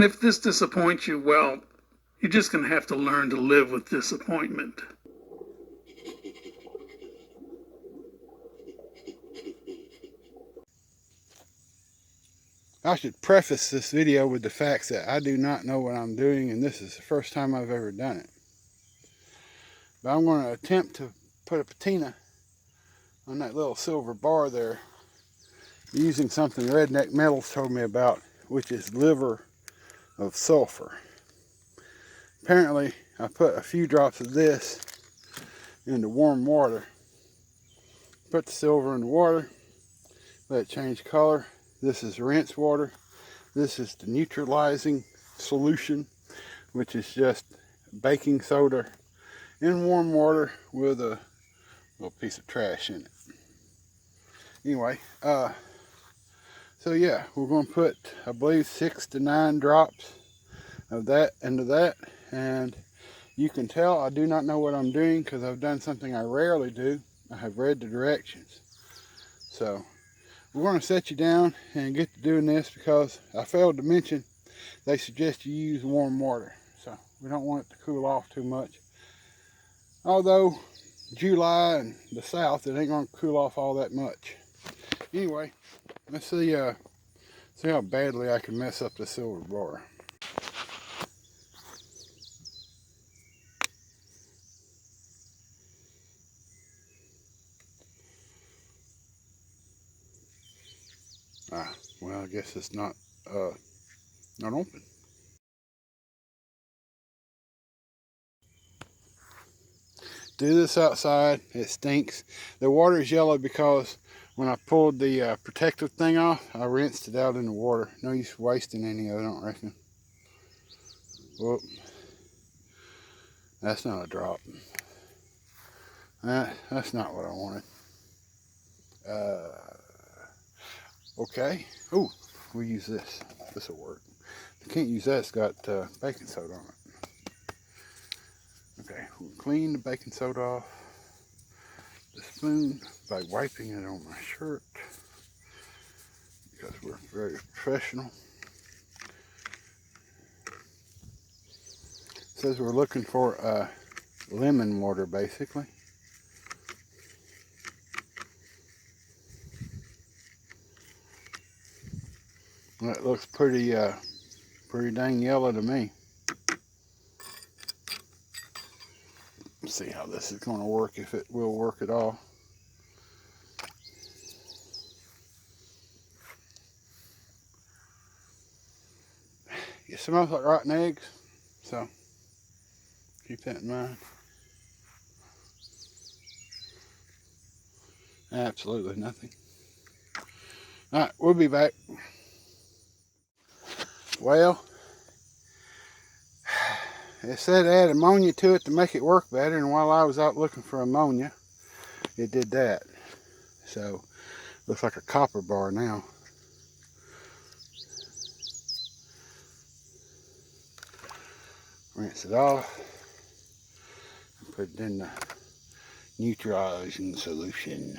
And if this disappoints you, well, you're just going to have to learn to live with disappointment. I should preface this video with the facts that I do not know what I'm doing, and this is the first time I've ever done it. But I'm going to attempt to put a patina on that little silver bar there using something Redneck Metals told me about, which is liver of sulfur. Apparently, I put a few drops of this into warm water, put the silver in the water, let it change color. This is rinse water. This is the neutralizing solution, which is just baking soda in warm water with a little piece of trash in it. Anyway, so yeah, we're going to put, I believe, 6 to 9 drops of that into that, and you can tell I do not know what I'm doing because I've done something I rarely do. I have read the directions. So we're going to set you down and get to doing this because I failed to mention they suggest you use warm water. So we don't want it to cool off too much. Although July and the south, it ain't going to cool off all that much. Anyway, let's see how badly I can mess up the silver bar. Well, I guess it's not open. Do this outside. It stinks. The water is yellow because when I pulled the protective thing off, I rinsed it out in the water. No use wasting any of it, I don't reckon. Whoop. That's not a drop. That's not what I wanted. Okay. Oh, we'll use this. This will work. You can't use that. It's got baking soda on it. Okay, we'll clean the baking soda off the spoon by wiping it on my shirt because we're very professional. It says we're looking for lemon water, basically. That looks pretty dang yellow to me. Let's see how this is going to work, if it will work at all. It smells like rotten eggs, so keep that in mind. Absolutely nothing. Alright, we'll be back. Well, it said add ammonia to it to make it work better, and while I was out looking for ammonia, it did that. So, looks like a copper bar now. Rinse it off and put it in the neutralizing solution.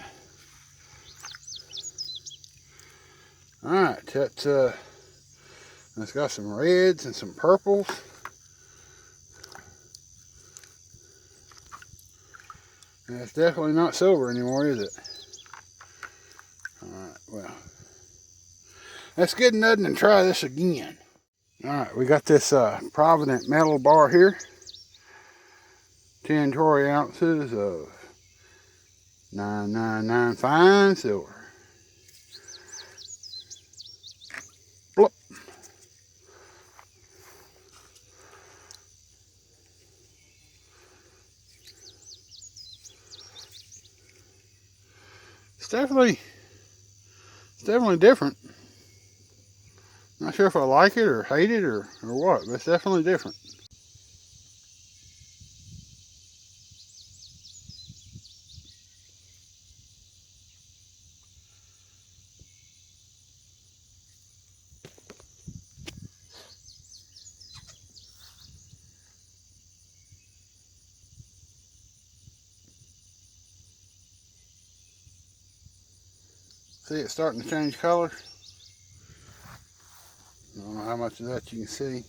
Alright, it's got some reds and some purples. And it's definitely not silver anymore, is it? Alright, well, let's get nothing and try this again. Alright, we got this Provident metal bar here. 10 troy ounces of 999 fine silver. Blop. It's definitely different. Not sure if I like it or hate it or what, but it's definitely different. See, it's starting to change color. I don't know how much of that you can see.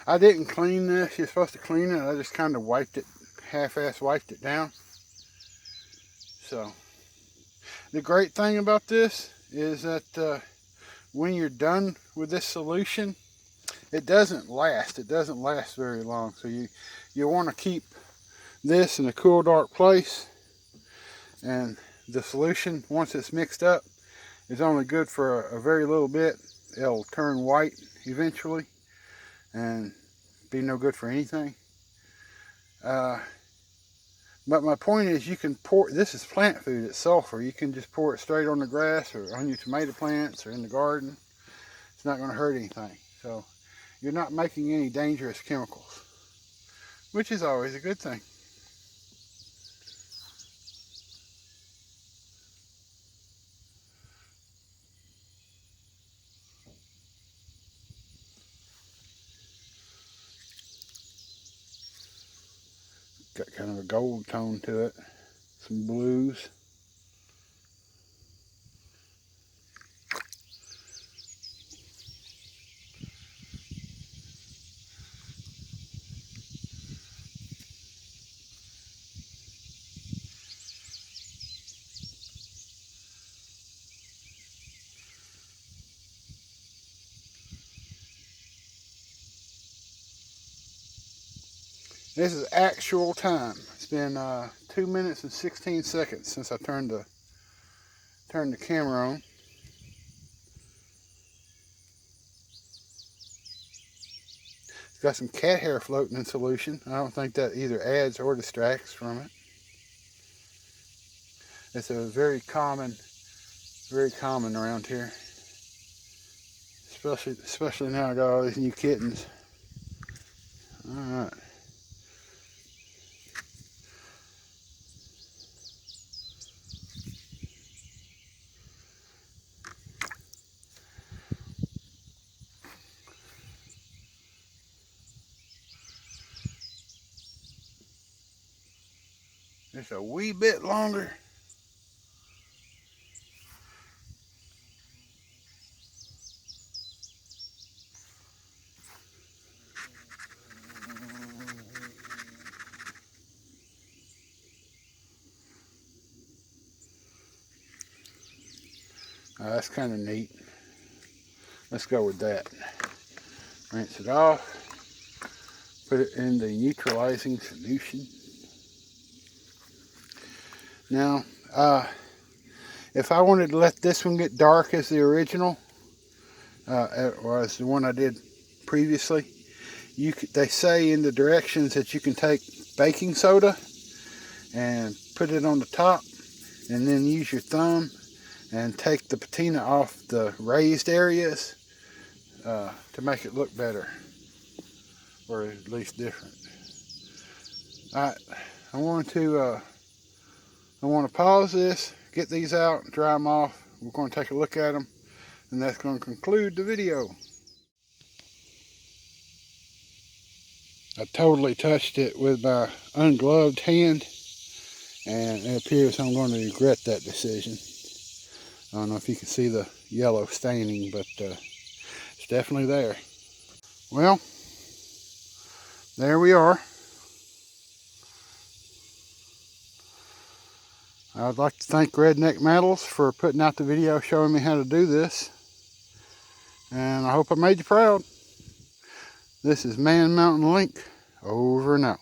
I didn't clean this. You're supposed to clean it. I just kind of wiped it, half-ass wiped it down. So the great thing about this is that when you're done with this solution, it doesn't last. It doesn't last very long. So you want to keep this in a cool, dark place. And the solution, once it's mixed up, is only good for a very little bit. It'll turn white eventually and be no good for anything. But my point is, you can pour, this is plant food, it's sulfur. You can just pour it straight on the grass or on your tomato plants or in the garden. It's not going to hurt anything. So you're not making any dangerous chemicals, which is always a good thing. Got kind of a gold tone to it, some blues. This is actual time. It's been 2 minutes and 16 seconds since I turned the camera on. It's got some cat hair floating in solution. I don't think that either adds or distracts from it. It's a very common around here. Especially now I got all these new kittens. Alright. Just a wee bit longer. That's kind of neat. Let's go with that. Rinse it off. Put it in the neutralizing solution. Now, if I wanted to let this one get dark as the original, or as the one I did previously, they say in the directions that you can take baking soda and put it on the top, and then use your thumb and take the patina off the raised areas to make it look better, or at least different. Alright, I want to pause this, get these out, dry them off. We're going to take a look at them, and that's going to conclude the video. I totally touched it with my ungloved hand, and it appears I'm going to regret that decision. I don't know if you can see the yellow staining, but it's definitely there. Well, there we are. I'd like to thank Redneck Metals for putting out the video showing me how to do this. And I hope I made you proud. This is Man Mountain Link, over and out.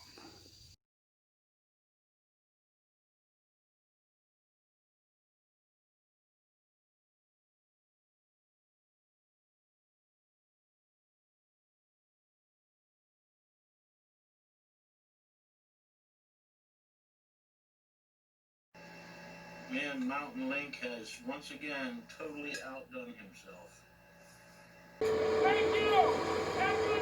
Man, Mountain Link has once again totally outdone himself. Thank you!